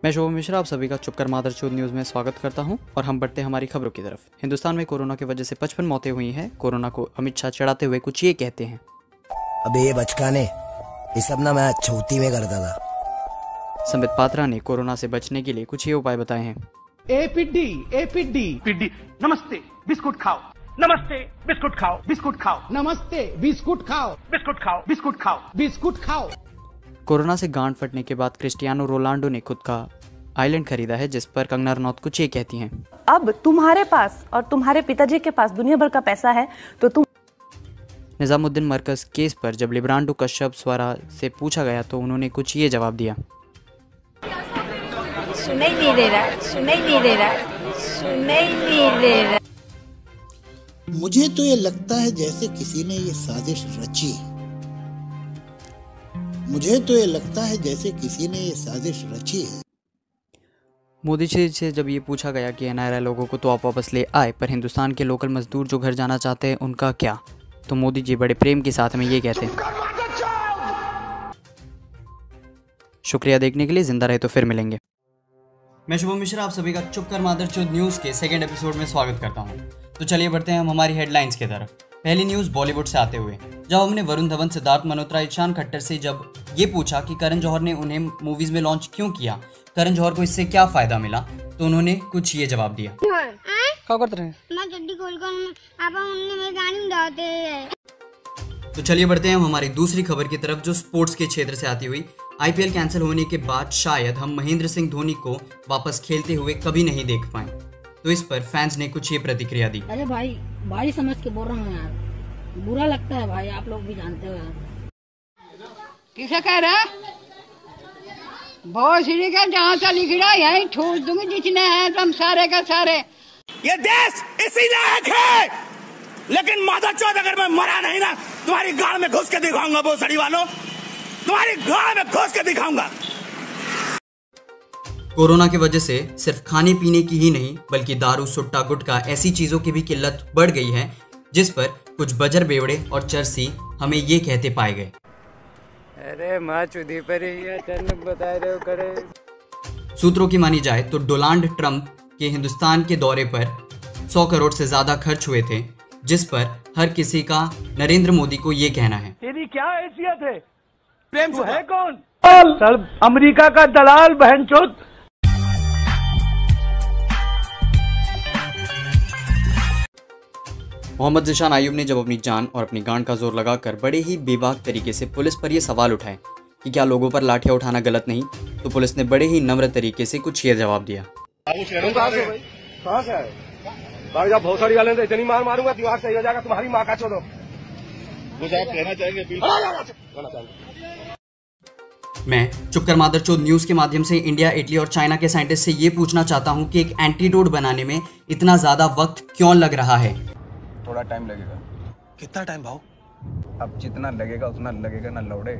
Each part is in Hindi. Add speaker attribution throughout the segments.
Speaker 1: मैं शुभम मिश्रा आप सभी का चुपकर मादरचोद न्यूज़ में स्वागत करता हूं और हम बढ़ते हैं हमारी खबरों की तरफ। हिंदुस्तान में कोरोना की वजह से 55 मौतें हुई हैं। कोरोना को अमित शाह चढ़ाते हुए कुछ ये कहते हैं।
Speaker 2: अबे ये बचकाने, ये सब ना मैं छौती में करता था।
Speaker 1: संबित पात्रा ने कोरोना से बचने के लिए कुछ ये उपाय बताए हैं।
Speaker 3: ए पिड्डी नमस्ते बिस्कुट खाओ, नमस्ते बिस्कुट खाओ, बिस्कुट खाओ, नमस्ते बिस्कुट खाओ, बिस्कुट खाओ, बिस्कुट खाओ, बिस्कुट खाओ।
Speaker 1: कोरोना से गांड फटने के बाद क्रिस्टियानो रोनाल्डो ने खुद का आइलैंड खरीदा है, जिस पर कंगना रनौत कुछ ये कहती हैं।
Speaker 4: अब तुम्हारे पास और तुम्हारे पिताजी के पास दुनिया भर का पैसा है तो तुम।
Speaker 1: निजामुद्दीन मरकज केस पर जब लिब्रांडो कश्यप स्वरा से पूछा गया तो उन्होंने कुछ ये जवाब दिया।
Speaker 5: सुनाई नहीं दे रहा, सुनाई नहीं दे रहा, सुनाई नहीं दे रहा।
Speaker 6: मुझे तो ये लगता है जैसे किसी ने ये साजिश रची। मुझे तो ये लगता है जैसे किसी ने ये साजिश रची है।
Speaker 1: मोदी जी से जब ये पूछा गया कि एनआरआई लोगों को तो आप वापस ले आए, पर हिंदुस्तान के लोकल मजदूर जो घर जाना चाहते हैं उनका क्या, तो मोदी जी बड़े प्रेम के साथ में ये कहते हैं। शुक्रिया देखने के लिए, जिंदा रहे तो फिर मिलेंगे। मैं शुभम मिश्रा आप सभी का चुपकर मादरचोद न्यूज़ के सेकेंड एपिसोड में स्वागत करता हूं। तो चलिए बढ़ते हैं हम हमारी हेडलाइंस की तरफ। पहली न्यूज़ बॉलीवुड से आते हुए, जब हमने वरुण धवन, सिद्धार्थ मल्होत्रा, ईशान खट्टर से जब ये पूछा कि करण जौहर ने उन्हें मूवीज में लॉन्च क्यों किया, करण जौहर को इससे क्या फायदा मिला, तो उन्होंने कुछ ये जवाब दिया।
Speaker 7: क्या करते रहे?
Speaker 5: मैं गड्डी खोलकर आप उनने मेरे गाने गाते हैं।
Speaker 1: तो चलिए बढ़ते हैं हम हमारी दूसरी खबर की तरफ, जो स्पोर्ट्स के क्षेत्र से आती हुई। आईपीएल कैंसिल होने के बाद शायद हम महेंद्र सिंह धोनी को वापस खेलते हुए कभी नहीं देख पाए, तो इस पर फैंस ने कुछ ये प्रतिक्रिया दी।
Speaker 8: अरे भाई समझ के बोल रहा हूँ यार, बुरा लगता है भाई, आप लोग भी जानते हो यार।
Speaker 9: किसे कह रहा? बहुत सीढ़ी का जहाँ से लिख रहा यही ठूस दूंगी जितने हैं तुम सारे का सारे।
Speaker 3: ये देश इसी लायक है, लेकिन मादरचोद अगर मैं मरा नहीं ना, तुम्हारी गाड़ में घुस के दिखाऊंगा। भोसड़ी वालों, तुम्हारी गाड़ में घुस के दिखाऊंगा।
Speaker 1: कोरोना की वजह से सिर्फ खाने पीने की ही नहीं बल्कि दारू, सुट्टा, गुटखा ऐसी चीजों की भी किल्लत बढ़ गई है, जिस पर कुछ बजर बेवड़े और चरसी हमें ये कहते पाए गए।
Speaker 7: अरे माँ चुदी पर ही अचानक बता रहे हो करे।
Speaker 1: सूत्रों की मानी जाए तो डोनाल्ड ट्रंप के हिंदुस्तान के दौरे पर 100 करोड़ से ज्यादा खर्च हुए थे, जिस पर हर किसी का नरेंद्र मोदी को ये कहना है।
Speaker 3: तेरी क्या हैसियत है? प्रेम से है कौन? सर अमेरिका का दलाल बहनचोद।
Speaker 1: मोहम्मद ज़ीशान आयुब ने जब अपनी जान और अपनी गांड का जोर लगाकर बड़े ही बेबाक तरीके से पुलिस पर यह सवाल उठाए कि क्या लोगों पर लाठियां उठाना गलत नहीं, तो पुलिस ने बड़े ही नम्र तरीके से कुछ ये जवाब दिया।
Speaker 10: कहाँ से आए? भाई जब भोसड़ी वाले ने इतनी मार मारूंगा दिमाग सही हो जाएगा, तुम्हारी माँ का छोड़ो। कुछ आप कहना चाहेंगे?
Speaker 1: मैं चुपकर मादरचोद न्यूज़ के माध्यम से इंडिया, इटली और चाइना के साइंटिस्ट से ये पूछना चाहता हूँ कि एक एंटीडोट बनाने में इतना ज़्यादा वक्त क्यों लग रहा है?
Speaker 11: थोड़ा टाइम लगेगा।
Speaker 10: कितना टाइम भाव?
Speaker 11: अब जितना लगेगा उतना लगेगा ना लौड़े।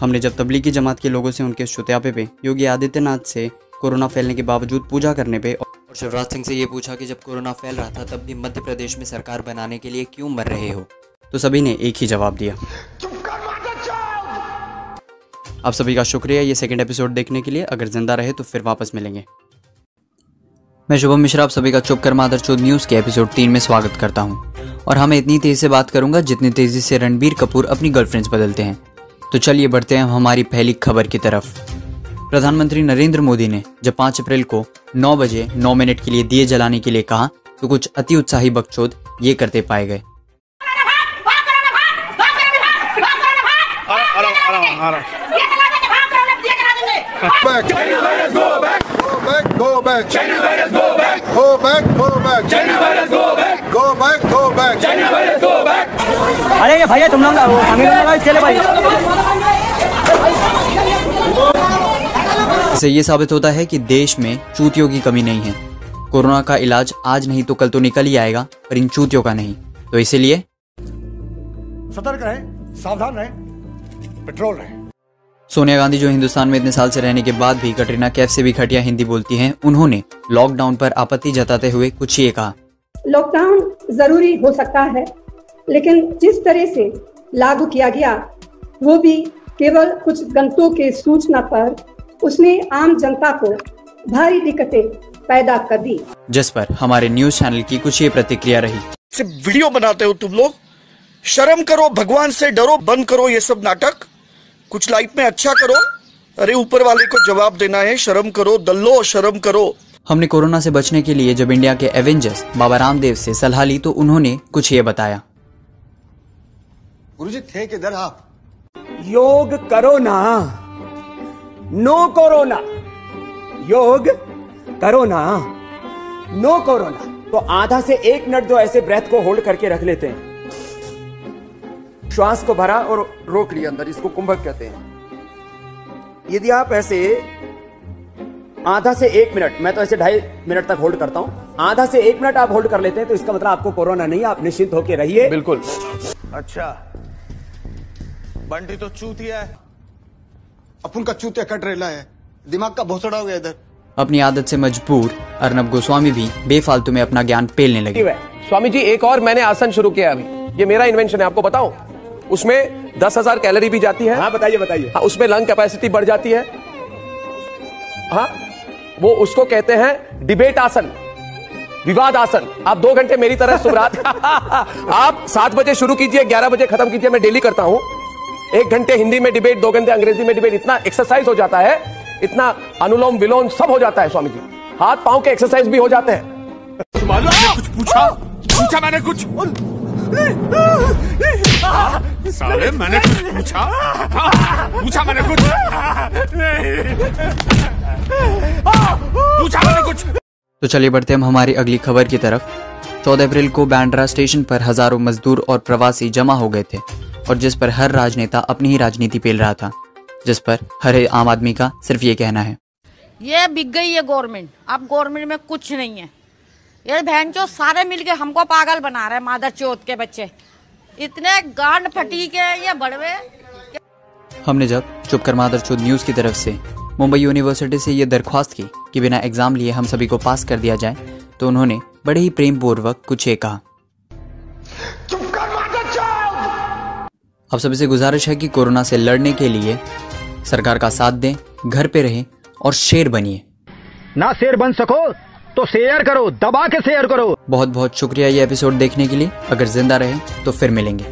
Speaker 1: हमने जब तबलीगी जमात के लोगों से उनके शुत्यापे पे, योगी आदित्यनाथ से कोरोना फैलने के बावजूद पूजा करने पे और शिवराज सिंह से ये पूछा कि जब कोरोना फैल रहा था तब भी मध्य प्रदेश में सरकार बनाने के लिए क्यों मर रहे हो, तो सभी ने एक ही जवाब दिया। आप सभी का शुक्रिया ये सेकंड एपिसोड देखने के लिए। अगर जिंदा रहे तो फिर वापस मिलेंगे। मैं शुभम मिश्रा आप सभी का चुपकर मादरचोद न्यूज़ के एपिसोड 3 में स्वागत करता हूं, और हम इतनी तेजी से बात करूंगा जितनी तेजी से रणबीर कपूर अपनी गर्लफ्रेंड्स बदलते हैं। तो चलिए बढ़ते हैं हमारी पहली खबर की तरफ। प्रधानमंत्री नरेंद्र मोदी ने जब 5 अप्रैल को 9 बजे 9 मिनट के लिए दिए जलाने के लिए कहा, तो कुछ अति उत्साही बकचोद ये करते पाए गए।
Speaker 7: अरे ये भैया तुम लोग
Speaker 1: इससे ये साबित होता है कि देश में चूतियों की कमी नहीं है। कोरोना का इलाज आज नहीं तो कल तो निकल ही आएगा, पर इन चूतियों का नहीं। तो इसीलिए
Speaker 10: सतर्क रहें, सावधान रहें, पेट्रोल रहें।
Speaker 1: सोनिया गांधी जो हिंदुस्तान में इतने साल से रहने के बाद भी कटरीना कैफ से भी घटिया हिंदी बोलती हैं, उन्होंने लॉकडाउन पर आपत्ति जताते हुए कुछ ये कहा।
Speaker 12: लॉकडाउन जरूरी हो सकता है, लेकिन जिस तरह से लागू किया गया वो भी केवल कुछ घंटों के सूचना पर उसने आम जनता को भारी दिक्कतें पैदा कर दी,
Speaker 1: जिस पर हमारे न्यूज चैनल की कुछ ये प्रतिक्रिया रही।
Speaker 3: सिर्फ वीडियो बनाते हो तुम लोग, शर्म करो, भगवान से डरो, बंद करो ये सब नाटक, कुछ लाइफ में अच्छा करो। अरे ऊपर वाले को जवाब देना है, शर्म करो दल्लो, शर्म करो।
Speaker 1: हमने कोरोना से बचने के लिए जब इंडिया के एवेंजर्स बाबा रामदेव से सलाह ली तो उन्होंने कुछ ये बताया।
Speaker 10: गुरुजी थे किधर आप?
Speaker 13: योग करो ना, नो कोरोना। योग करो ना, नो कोरोना। तो आधा से 1 मिनट जो ऐसे ब्रेथ को होल्ड करके रख लेते हैं, श्वास को भरा और रोक लिया अंदर, इसको कुंभक कहते हैं। यदि आप ऐसे आधा से 1 मिनट, मैं तो ऐसे 2.5 मिनट तक होल्ड करता हूं, आधा से 1 मिनट आप होल्ड कर लेते हैं तो इसका मतलब आपको कोरोना नहीं है, आप निश्चिंत होकर रहिए।
Speaker 3: बिल्कुल। अच्छा, बंटी तो चूतिया है,
Speaker 10: अपन का चूतिया कट रेला है, दिमाग का भोसड़ा हो गया इधर।
Speaker 1: अपनी आदत से मजबूर अर्नब गोस्वामी भी बेफालतू में अपना ज्ञान पेलने लगे।
Speaker 14: स्वामी जी, एक और मैंने आसन शुरू किया अभी, ये मेरा इन्वेंशन है, आपको बताऊं। उसमें 10,000 कैलोरी भी जाती है।
Speaker 13: हाँ बताइए बताइए।
Speaker 14: हाँ, उसमें लंग कैपेसिटी बढ़ जाती है। हाँ, वो उसको कहते हैं डिबेट आसन, विवाद आसन। आप 2 घंटे मेरी तरह सुबरात आप 7 बजे शुरू कीजिए, 11 बजे खत्म कीजिए। मैं डेली करता हूं, 1 घंटे हिंदी में डिबेट, 2 घंटे अंग्रेजी में डिबेट। इतना एक्सरसाइज हो जाता है, इतना अनुलोम विलोम सब हो जाता है स्वामी जी, हाथ पांव के एक्सरसाइज भी हो जाते हैं।
Speaker 3: मालूम है कुछ पूछा मैंने कुछ, साले मैंने कुछ पूछा मैंने कुछ, पूछा मैंने कुछ।
Speaker 1: तो चलिए बढ़ते हम हमारी अगली खबर की तरफ। 14 अप्रैल को बांद्रा स्टेशन पर हजारों मजदूर और प्रवासी जमा हो गए थे और जिस पर हर राजनेता अपनी ही राजनीति पेल रहा था, जिस पर हर आम आदमी का सिर्फ ये कहना है,
Speaker 15: ये बिक गई है गवर्नमेंट, अब गवर्नमेंट में कुछ नहीं है। ये बहन चो सारे मिलके हमको पागल बना रहे हैं, मादर चौथ के बच्चे, इतने गांड फटी के ये बड़वे।
Speaker 1: हमने जब चुप कर मादरचोद न्यूज की तरफ से मुंबई यूनिवर्सिटी से ये दरख्वास्त की कि बिना एग्जाम लिए हम सभी को पास कर दिया जाए, तो उन्होंने बड़े ही प्रेम पूर्वक कुछ ये कहा। अब सभी से गुजारिश है कि कोरोना से लड़ने के लिए सरकार का साथ दें, घर पे रहें और शेर बनिए।
Speaker 16: ना शेर बन सको तो शेयर करो, दबा के शेयर करो।
Speaker 1: बहुत बहुत शुक्रिया ये एपिसोड देखने के लिए। अगर जिंदा रहे तो फिर मिलेंगे।